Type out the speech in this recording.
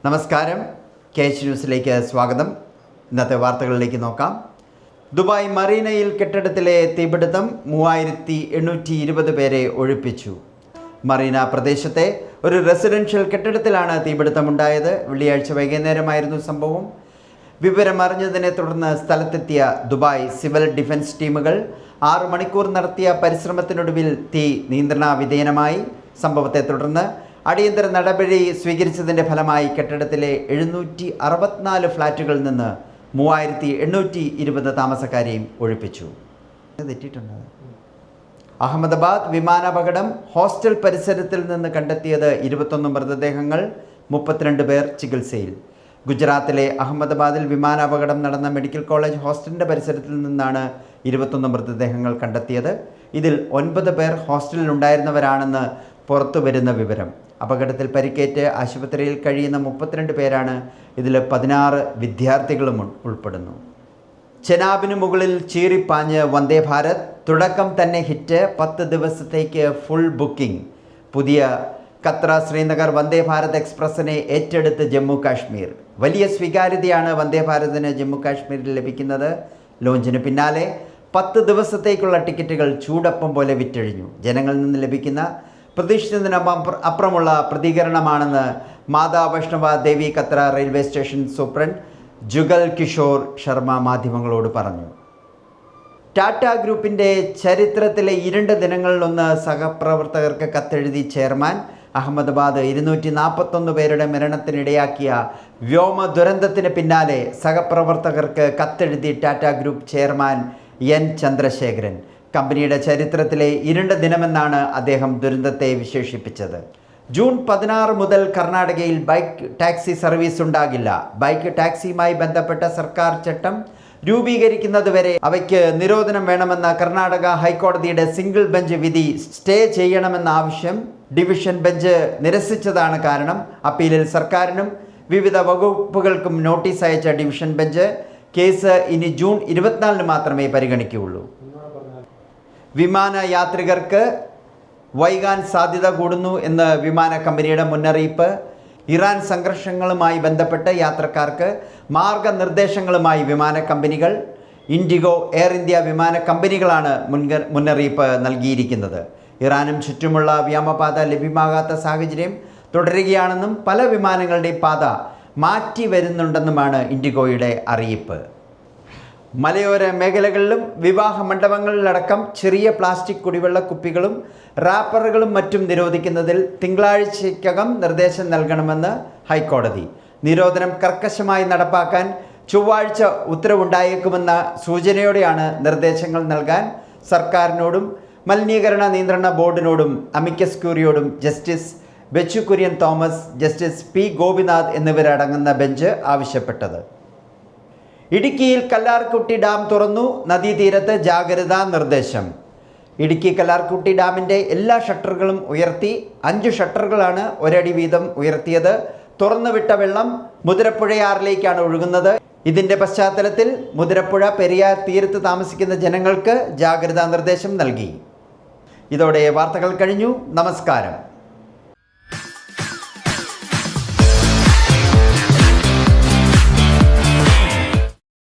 നമസ്കാരം, KH ന്യൂസിലേക്ക് സ്വാഗതം. ഇന്നത്തെ വാർത്തകളിലേക്ക് നോക്കാം. ദുബായ് മറീനയിൽ കെട്ടിടത്തിലെ തീപിടുത്തം 3820 പേരെ ഒഴിപ്പിച്ചു. മറീന പ്രദേശത്തെ ഒരു റെസിഡൻഷ്യൽ കെട്ടിടത്തിലാണ് തീപിടുത്തമുണ്ടായത്. വെള്ളിയാഴ്ച വൈകുന്നേരമായിരുന്നു സംഭവം. വിവരമറിഞ്ഞതിനെ തുടർന്ന് സ്ഥലത്തെത്തിയ ദുബായ് സിവിൽ ഡിഫൻസ് ടീമുകൾ 6 മണിക്കൂർ നടത്തിയ പരിശ്രമത്തിനൊടുവിൽ തീ നിയന്ത്രണവിധേയമായി. സംഭവത്തെ തുടർന്ന് അടിയന്തര നടപടി സ്വീകരിച്ചതിൻ്റെ ഫലമായി കെട്ടിടത്തിലെ 764 ഫ്ലാറ്റുകളിൽ നിന്ന് 3820 താമസക്കാരെയും ഒഴിപ്പിച്ചു. തെറ്റിയിട്ടുണ്ട്. അഹമ്മദാബാദ് വിമാനാപകടം. ഹോസ്റ്റൽ പരിസരത്തിൽ നിന്ന് കണ്ടെത്തിയത് 21 മൃതദേഹങ്ങൾ, 32 പേർ ചികിത്സയിൽ. ഗുജറാത്തിലെ അഹമ്മദാബാദിൽ വിമാനാപകടം നടന്ന മെഡിക്കൽ കോളേജ് ഹോസ്റ്റലിൻ്റെ പരിസരത്തിൽ നിന്നാണ് 21 മൃതദേഹങ്ങൾ കണ്ടെത്തിയത്. ഇതിൽ 9 പേർ ഹോസ്റ്റലിൽ ഉണ്ടായിരുന്നവരാണെന്ന് പുറത്തുവരുന്ന വിവരം. അപകടത്തിൽ പരിക്കേറ്റ് ആശുപത്രിയിൽ കഴിയുന്ന 32 പേരാണ്. ഇതിൽ 16 വിദ്യാർത്ഥികളും ഉൾപ്പെടുന്നു. ചെനാബിന് മുകളിൽ ചീറിപ്പാഞ്ഞ് വന്ദേ ഭാരത്. തുടക്കം തന്നെ ഹിറ്റ്. 10 ദിവസത്തേക്ക് ഫുൾ ബുക്കിംഗ്. പുതിയ കത്ര ശ്രീനഗർ വന്ദേ ഭാരത് എക്സ്പ്രസിനെ ഏറ്റെടുത്ത് ജമ്മു കാശ്മീർ. വലിയ സ്വീകാര്യതയാണ് വന്ദേ ഭാരതിന് ജമ്മു കാശ്മീരിൽ ലഭിക്കുന്നത്. ലോഞ്ചിന് പിന്നാലെ 10 ദിവസത്തേക്കുള്ള ടിക്കറ്റുകൾ ചൂടപ്പം പോലെ വിറ്റഴിഞ്ഞു. ജനങ്ങളിൽ നിന്ന് ലഭിക്കുന്ന പ്രതീക്ഷിച്ചതിന് അപ്പുറമുള്ള പ്രതികരണമാണെന്ന് Mata Vaishno Devi Katra railway station superintendent Jugal Kishore Sharma മാധ്യമങ്ങളോട് പറഞ്ഞു. ടാറ്റ ഗ്രൂപ്പിൻ്റെ ചരിത്രത്തിലെ ഇരുണ്ട ദിനങ്ങളിലൊന്ന് സഹപ്രവർത്തകർക്ക് കത്തെഴുതി ചെയർമാൻ. അഹമ്മദാബാദ് 241 പേരുടെ മരണത്തിനിടയാക്കിയ വ്യോമ ദുരന്തത്തിന് പിന്നാലെ സഹപ്രവർത്തകർക്ക് കത്തെഴുതി Tata group chairman N Chandrasekharan. കമ്പനിയുടെ ചരിത്രത്തിലെ ഇരുണ്ട ദിനമെന്നാണ് അദ്ദേഹം ദുരന്തത്തെ വിശേഷിപ്പിച്ചത്. ജൂൺ 16 മുതൽ കർണാടകയിൽ ബൈക്ക് ടാക്സി സർവീസ് ഉണ്ടാകില്ല. ബൈക്ക് ടാക്സിയുമായി ബന്ധപ്പെട്ട സർക്കാർ ചട്ടം രൂപീകരിക്കുന്നതുവരെ അവയ്ക്ക് നിരോധനം വേണമെന്ന കർണാടക ഹൈക്കോടതിയുടെ സിംഗിൾ ബെഞ്ച് വിധി സ്റ്റേ ചെയ്യണമെന്ന ആവശ്യം ഡിവിഷൻ ബെഞ്ച് നിരസിച്ചതാണ് കാരണം. അപ്പീലിൽ സർക്കാരിനും വിവിധ വകുപ്പുകൾക്കും നോട്ടീസ് അയച്ച ഡിവിഷൻ ബെഞ്ച് കേസ് ഇനി ജൂൺ 24 മാത്രമേ പരിഗണിക്കുകയുള്ളൂ. വിമാന യാത്രികർക്ക് വൈകാൻ സാധ്യത കൂടുന്നു എന്ന് വിമാന കമ്പനിയുടെ മുന്നറിയിപ്പ്. ഇറാൻ സംഘർഷങ്ങളുമായി ബന്ധപ്പെട്ട് യാത്രക്കാർക്ക് മാർഗനിർദ്ദേശങ്ങളുമായി വിമാന കമ്പനികൾ. ഇൻഡിഗോ, എയർ ഇന്ത്യ വിമാന കമ്പനികളാണ് മുന്നറിയിപ്പ് നൽകിയിരിക്കുന്നത്. ഇറാനും ചുറ്റുമുള്ള വ്യോമപാത ലഭ്യമാകാത്ത സാഹചര്യം തുടരുകയാണെന്നും പല വിമാനങ്ങളുടെയും പാത മാറ്റി വരുന്നുണ്ടെന്നുമാണ് ഇൻഡിഗോയുടെ അറിയിപ്പ്. മലയോര മേഖലകളിലും വിവാഹ മണ്ഡപങ്ങളിലടക്കം ചെറിയ പ്ലാസ്റ്റിക് കുടിവെള്ള കുപ്പികളും റാപ്പറുകളും മറ്റും നിരോധിക്കുന്നതിൽ തിങ്കളാഴ്ചയ്ക്കകം നിർദ്ദേശം നൽകണമെന്ന് ഹൈക്കോടതി. നിരോധനം കർക്കശമായി നടപ്പാക്കാൻ ചൊവ്വാഴ്ച ഉത്തരവുണ്ടായേക്കുമെന്ന സൂചനയോടെയാണ് നിർദ്ദേശങ്ങൾ നൽകാൻ സർക്കാരിനോടും മലിനീകരണ നിയന്ത്രണ ബോർഡിനോടും അമിക്കസ് ക്യൂറിയോടും justice Bechu Kurian Thomas, justice P Gopinath എന്നിവരടങ്ങുന്ന ബെഞ്ച് ആവശ്യപ്പെട്ടത്. ഇടുക്കിയിൽ കല്ലാർകുട്ടി ഡാം തുറന്നു. നദീതീരത്ത് ജാഗ്രതാ നിർദ്ദേശം. ഇടുക്കി കല്ലാർകുട്ടി ഡാമിൻ്റെ എല്ലാ ഷട്ടറുകളും ഉയർത്തി. 5 ഷട്ടറുകളാണ് ഒരടി വീതം ഉയർത്തിയത്. തുറന്നുവിട്ട വെള്ളം മുതിരപ്പുഴയാറിലേക്കാണ് ഒഴുകുന്നത്. ഇതിൻ്റെ പശ്ചാത്തലത്തിൽ മുതിരപ്പുഴ പെരിയാർ തീരത്ത് താമസിക്കുന്ന ജനങ്ങൾക്ക് ജാഗ്രതാ നിർദ്ദേശം നൽകി. ഇതോടെ വാർത്തകൾ കഴിഞ്ഞു. നമസ്കാരം.